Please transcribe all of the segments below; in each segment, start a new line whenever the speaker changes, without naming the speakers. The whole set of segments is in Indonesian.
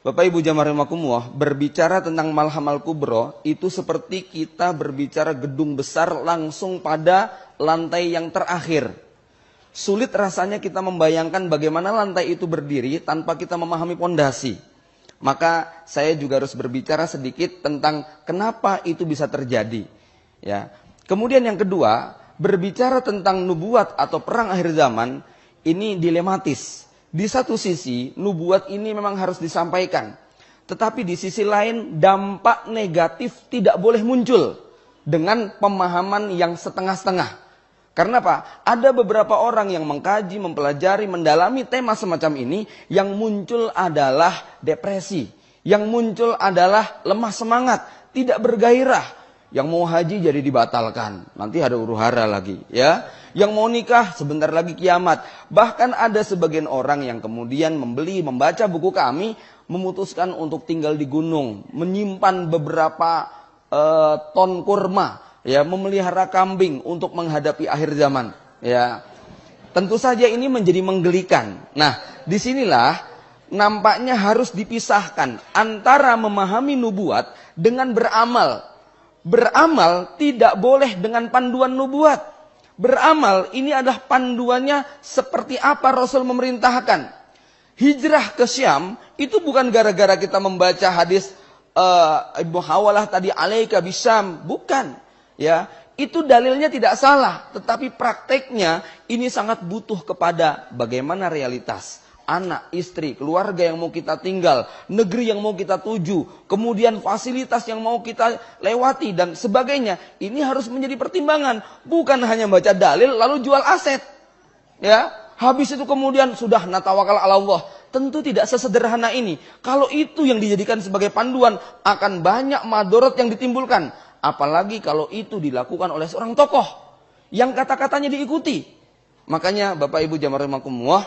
Bapak Ibu jamaah rahimakumullah, berbicara tentang malhamal kubro itu seperti kita berbicara gedung besar langsung pada lantai yang terakhir. Sulit rasanya kita membayangkan bagaimana lantai itu berdiri tanpa kita memahami pondasi. Maka saya juga harus berbicara sedikit tentang kenapa itu bisa terjadi. Ya. Kemudian yang kedua, berbicara tentang nubuat atau perang akhir zaman ini dilematis. Di satu sisi, nubuat ini memang harus disampaikan. Tetapi di sisi lain, dampak negatif tidak boleh muncul dengan pemahaman yang setengah-setengah. Karena apa? Ada beberapa orang yang mengkaji, mempelajari, mendalami tema semacam ini, yang muncul adalah depresi. Yang muncul adalah lemah semangat, tidak bergairah. Yang mau haji jadi dibatalkan, nanti ada huru-hara lagi, ya. Yang mau nikah sebentar lagi kiamat. Bahkan ada sebagian orang yang kemudian membaca buku kami, memutuskan untuk tinggal di gunung, menyimpan beberapa ton kurma, ya, memelihara kambing untuk menghadapi akhir zaman, ya. Tentu saja ini menjadi menggelikan. Nah, disinilah nampaknya harus dipisahkan antara memahami nubuat dengan beramal. Beramal tidak boleh dengan panduan nubuat. Beramal ini adalah panduannya seperti apa Rasul memerintahkan. Hijrah ke Syam itu bukan gara-gara kita membaca hadis Ibnu Hawalah tadi alaika bisyam, bukan. Ya, itu dalilnya tidak salah, tetapi prakteknya ini sangat butuh kepada bagaimana realitas. Anak, istri, keluarga yang mau kita tinggal, negeri yang mau kita tuju, kemudian fasilitas yang mau kita lewati dan sebagainya. Ini harus menjadi pertimbangan, bukan hanya baca dalil lalu jual aset. Ya, habis itu kemudian sudah natawakal ala Allah. Tentu tidak sesederhana ini. Kalau itu yang dijadikan sebagai panduan, akan banyak madorot yang ditimbulkan. Apalagi kalau itu dilakukan oleh seorang tokoh yang kata-katanya diikuti. Makanya Bapak Ibu jamaah rahimakumullah,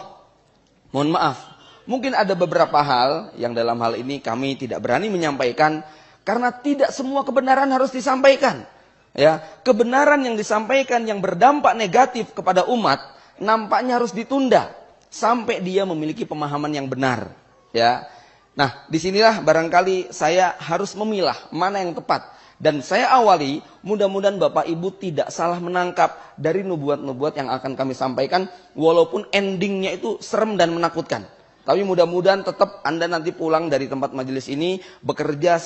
mohon maaf, mungkin ada beberapa hal yang dalam hal ini kami tidak berani menyampaikan karena tidak semua kebenaran harus disampaikan. Ya, kebenaran yang disampaikan yang berdampak negatif kepada umat nampaknya harus ditunda sampai dia memiliki pemahaman yang benar. Ya, nah disinilah barangkali saya harus memilah mana yang tepat. Dan saya awali, mudah-mudahan Bapak Ibu tidak salah menangkap dari nubuat-nubuat yang akan kami sampaikan, walaupun endingnya itu serem dan menakutkan. Tapi mudah-mudahan tetap Anda nanti pulang dari tempat majelis ini bekerja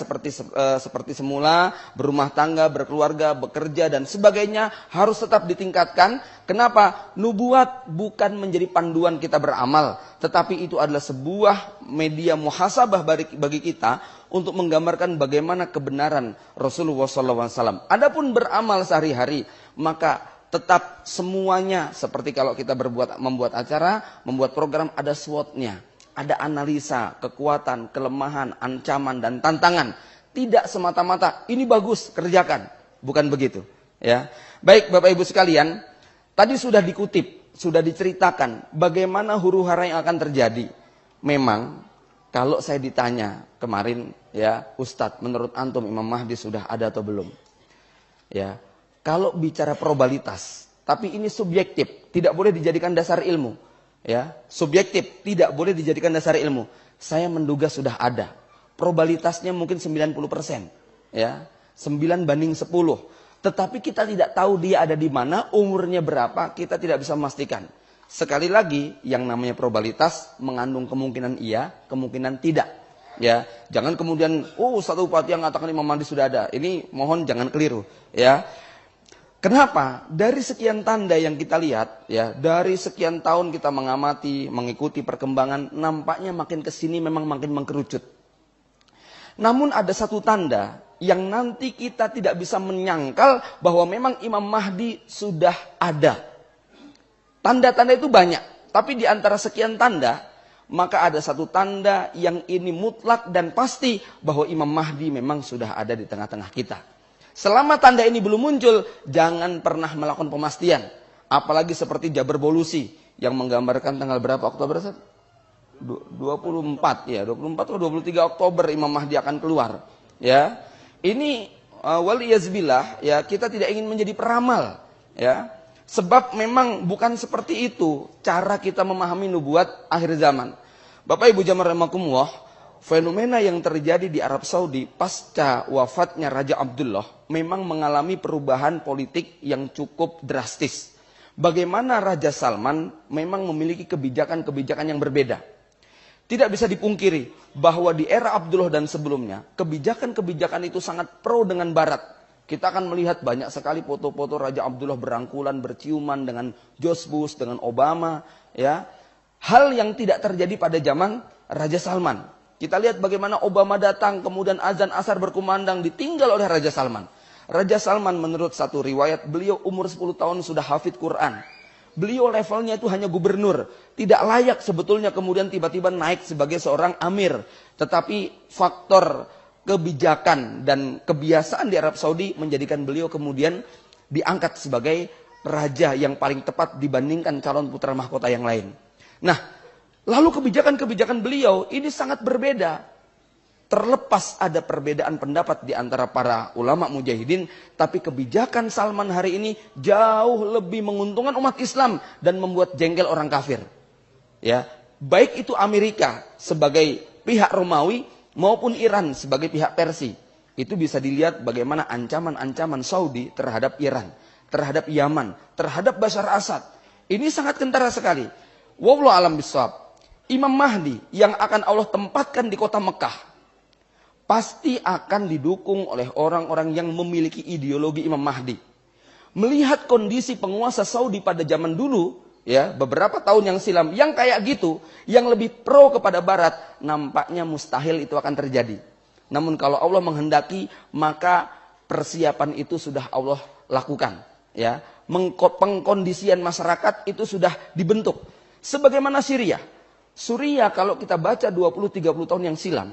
seperti semula, berumah tangga, berkeluarga, bekerja dan sebagainya harus tetap ditingkatkan. Kenapa? Nubuat bukan menjadi panduan kita beramal, tetapi itu adalah sebuah media muhasabah bagi kita untuk menggambarkan bagaimana kebenaran Rasulullah SAW. Adapun beramal sehari-hari, maka tetap semuanya seperti kalau kita membuat acara, membuat program, ada SWOT-nya. Ada analisa, kekuatan, kelemahan, ancaman, dan tantangan. Tidak semata-mata, ini bagus, kerjakan. Bukan begitu. Ya. Baik Bapak Ibu sekalian, tadi sudah dikutip, sudah diceritakan bagaimana huru-hara yang akan terjadi. Memang, kalau saya ditanya kemarin, ya Ustadz, menurut Antum Imam Mahdi sudah ada atau belum? Ya, kalau bicara probabilitas, tapi ini subjektif, tidak boleh dijadikan dasar ilmu. Ya, subjektif, tidak boleh dijadikan dasar ilmu. Saya menduga sudah ada. Probabilitasnya mungkin 90%. Ya, 9/10. Tetapi kita tidak tahu dia ada di mana, umurnya berapa, kita tidak bisa memastikan. Sekali lagi, yang namanya probabilitas mengandung kemungkinan iya, kemungkinan tidak. Ya, jangan kemudian, satu bupati yang mengatakan Imam Mahdi sudah ada. Ini mohon jangan keliru. Ya. Kenapa? Dari sekian tanda yang kita lihat, ya, dari sekian tahun kita mengamati, mengikuti perkembangan, nampaknya makin kesini memang makin mengkerucut. Namun ada satu tanda yang nanti kita tidak bisa menyangkal bahwa memang Imam Mahdi sudah ada. Tanda-tanda itu banyak, tapi di antara sekian tanda, maka ada satu tanda yang ini mutlak dan pasti bahwa Imam Mahdi memang sudah ada di tengah-tengah kita. Selama tanda ini belum muncul, jangan pernah melakukan pemastian. Apalagi seperti Jabar Bolusi yang menggambarkan tanggal berapa Oktober? 24 ya, 24 atau 23 Oktober Imam Mahdi akan keluar. Ya. Ini waliyazbillah, ya, kita tidak ingin menjadi peramal, ya. Sebab memang bukan seperti itu cara kita memahami nubuat akhir zaman. Bapak Ibu jamaah rahimakumullah, fenomena yang terjadi di Arab Saudi pasca wafatnya Raja Abdullah memang mengalami perubahan politik yang cukup drastis. Bagaimana Raja Salman memang memiliki kebijakan-kebijakan yang berbeda. Tidak bisa dipungkiri bahwa di era Abdullah dan sebelumnya, kebijakan-kebijakan itu sangat pro dengan Barat. Kita akan melihat banyak sekali foto-foto Raja Abdullah berangkulan, berciuman dengan George Bush, dengan Obama. Ya, hal yang tidak terjadi pada zaman Raja Salman. Kita lihat bagaimana Obama datang, kemudian azan asar berkumandang, ditinggal oleh Raja Salman. Raja Salman menurut satu riwayat, beliau umur 10 tahun sudah hafid Quran. Beliau levelnya itu hanya gubernur. Tidak layak sebetulnya kemudian tiba-tiba naik sebagai seorang amir. Tetapi faktor kebijakan dan kebiasaan di Arab Saudi menjadikan beliau kemudian diangkat sebagai raja yang paling tepat dibandingkan calon putra mahkota yang lain. Nah, lalu kebijakan-kebijakan beliau ini sangat berbeda. Terlepas ada perbedaan pendapat di antara para ulama mujahidin, tapi kebijakan Salman hari ini jauh lebih menguntungkan umat Islam dan membuat jengkel orang kafir. Ya, baik itu Amerika sebagai pihak Romawi maupun Iran sebagai pihak Persia. Itu bisa dilihat bagaimana ancaman-ancaman Saudi terhadap Iran, terhadap Yaman, terhadap Bashar Assad. Ini sangat kentara sekali. Wallahu a'lam bishawab. Imam Mahdi yang akan Allah tempatkan di kota Mekah pasti akan didukung oleh orang-orang yang memiliki ideologi Imam Mahdi. Melihat kondisi penguasa Saudi pada zaman dulu, ya, beberapa tahun yang silam, yang kayak gitu, yang lebih pro kepada Barat, nampaknya mustahil itu akan terjadi. Namun kalau Allah menghendaki, maka persiapan itu sudah Allah lakukan. Ya, pengkondisian masyarakat itu sudah dibentuk. Sebagaimana Syria. Suriah kalau kita baca 20-30 tahun yang silam,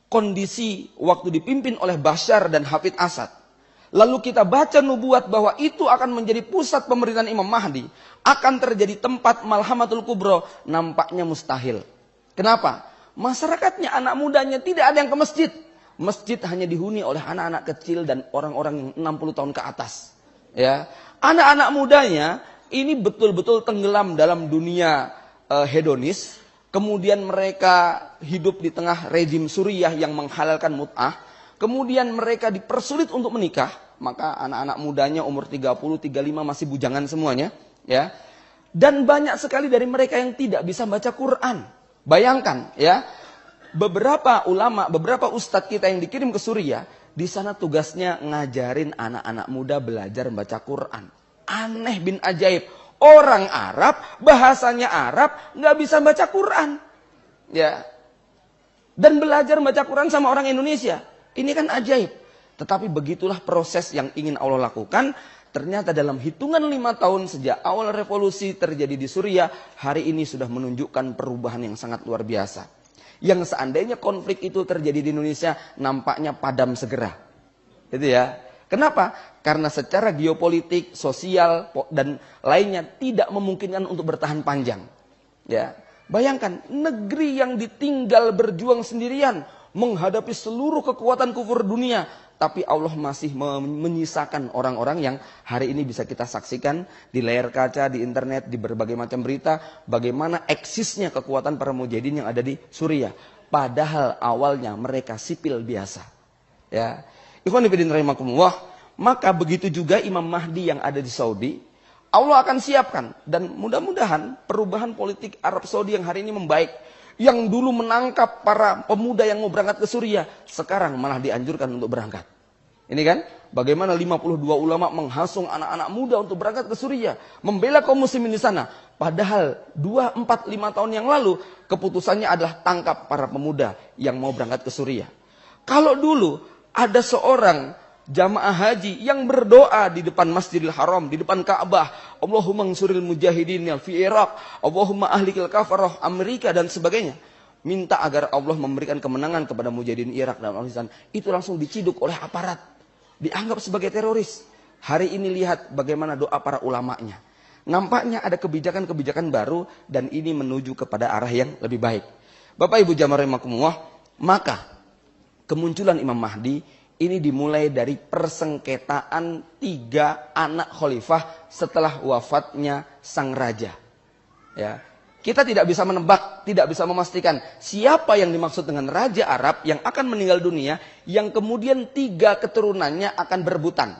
kondisi waktu dipimpin oleh Bashar dan Hafid Assad, lalu kita baca nubuat bahwa itu akan menjadi pusat pemerintahan Imam Mahdi, akan terjadi tempat Malhamatul Kubro, nampaknya mustahil. Kenapa? Masyarakatnya, anak mudanya tidak ada yang ke masjid. Masjid hanya dihuni oleh anak-anak kecil dan orang-orang yang 60 tahun ke atas. Ya, anak-anak mudanya ini betul-betul tenggelam dalam dunia hedonis. Kemudian mereka hidup di tengah rejim Suriah yang menghalalkan mut'ah. Kemudian mereka dipersulit untuk menikah, maka anak-anak mudanya umur 30, 35 masih bujangan semuanya, ya. Dan banyak sekali dari mereka yang tidak bisa baca Quran. Bayangkan, ya. Beberapa ulama, beberapa ustadz kita yang dikirim ke Suriah, di sana tugasnya ngajarin anak-anak muda belajar membaca Quran. Aneh bin ajaib. Orang Arab, bahasanya Arab, nggak bisa baca Quran. Ya. Dan belajar membaca Quran sama orang Indonesia. Ini kan ajaib. Tetapi begitulah proses yang ingin Allah lakukan. Ternyata dalam hitungan 5 tahun sejak awal revolusi terjadi di Suriah, hari ini sudah menunjukkan perubahan yang sangat luar biasa. Yang seandainya konflik itu terjadi di Indonesia, nampaknya padam segera. Itu ya. Kenapa? Karena secara geopolitik, sosial, dan lainnya tidak memungkinkan untuk bertahan panjang. Ya. Bayangkan, negeri yang ditinggal berjuang sendirian, menghadapi seluruh kekuatan kufur dunia, tapi Allah masih menyisakan orang-orang yang hari ini bisa kita saksikan di layar kaca, di internet, di berbagai macam berita, bagaimana eksisnya kekuatan para mujahidin yang ada di Suriah. Padahal awalnya mereka sipil biasa. Ya, ikhwan fillah rahimakumullah. Maka begitu juga Imam Mahdi yang ada di Saudi, Allah akan siapkan. Dan mudah-mudahan perubahan politik Arab Saudi yang hari ini membaik. Yang dulu menangkap para pemuda yang mau berangkat ke Suriah, sekarang malah dianjurkan untuk berangkat. Ini kan, bagaimana 52 ulama menghasung anak-anak muda untuk berangkat ke Suriah, membela kaum muslimin di sana. Padahal 2, 4, 5 tahun yang lalu, keputusannya adalah tangkap para pemuda yang mau berangkat ke Suriah. Kalau dulu ada seorang jamaah haji yang berdoa di depan Masjidil Haram, di depan Ka'bah, Allahumma ansuril mujahidin fi Irak, Allahumma ahlikil kafarah Amerika dan sebagainya. Minta agar Allah memberikan kemenangan kepada mujahidin Irak dan Afghanistan. Itu langsung diciduk oleh aparat, dianggap sebagai teroris. Hari ini lihat bagaimana doa para ulamanya. Nampaknya ada kebijakan-kebijakan baru dan ini menuju kepada arah yang lebih baik. Bapak Ibu jamaah rahimakumullah, maka kemunculan Imam Mahdi ini dimulai dari persengketaan 3 anak khalifah setelah wafatnya sang raja. Ya, Kita tidak bisa menebak, tidak bisa memastikan siapa yang dimaksud dengan Raja Arab yang akan meninggal dunia, yang kemudian 3 keturunannya akan berebutan.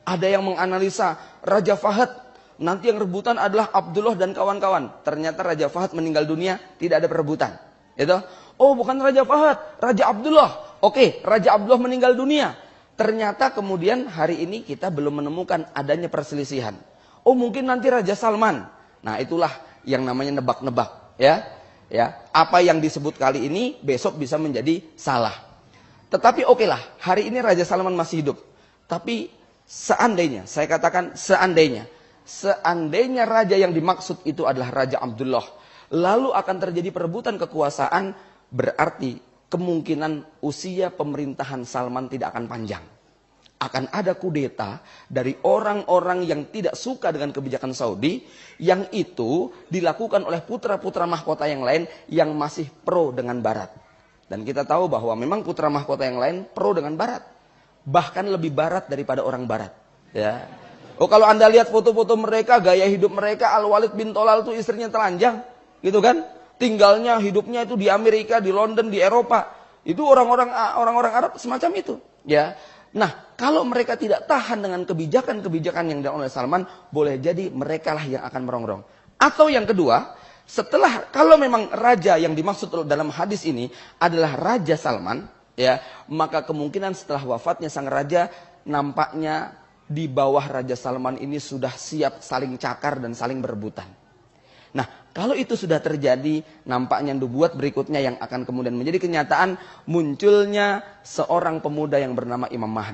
Ada yang menganalisa Raja Fahad, nanti yang rebutan adalah Abdullah dan kawan-kawan. Ternyata Raja Fahad meninggal dunia, tidak ada perebutan. Itu, oh bukan Raja Fahad, Raja Abdullah. Oke, Raja Abdullah meninggal dunia. Ternyata kemudian hari ini kita belum menemukan adanya perselisihan. Oh mungkin nanti Raja Salman. Nah itulah yang namanya nebak-nebak, ya. Apa yang disebut kali ini besok bisa menjadi salah. Tetapi okelah, hari ini Raja Salman masih hidup. Tapi seandainya, saya katakan seandainya raja yang dimaksud itu adalah Raja Abdullah, lalu akan terjadi perebutan kekuasaan, berarti kemungkinan usia pemerintahan Salman tidak akan panjang. Akan ada kudeta dari orang-orang yang tidak suka dengan kebijakan Saudi, yang itu dilakukan oleh putra-putra mahkota yang lain yang masih pro dengan Barat. Dan kita tahu bahwa memang putra mahkota yang lain pro dengan Barat, bahkan lebih Barat daripada orang Barat. Ya. Oh kalau Anda lihat foto-foto mereka, gaya hidup mereka, Al-Walid bin Tolal itu istrinya telanjang, gitu kan? Tinggalnya, hidupnya itu di Amerika, di London, di Eropa. Itu orang-orang Arab semacam itu. Ya. Nah, kalau mereka tidak tahan dengan kebijakan-kebijakan yang dilakukan oleh Salman, boleh jadi mereka lah yang akan merongrong. Atau yang kedua, kalau memang raja yang dimaksud dalam hadis ini adalah Raja Salman, ya, maka kemungkinan setelah wafatnya sang raja, nampaknya di bawah Raja Salman ini sudah siap saling cakar dan saling berebutan. Nah, kalau itu sudah terjadi, nampaknya nubuat berikutnya yang akan kemudian menjadi kenyataan, munculnya seorang pemuda yang bernama Imam Mahdi.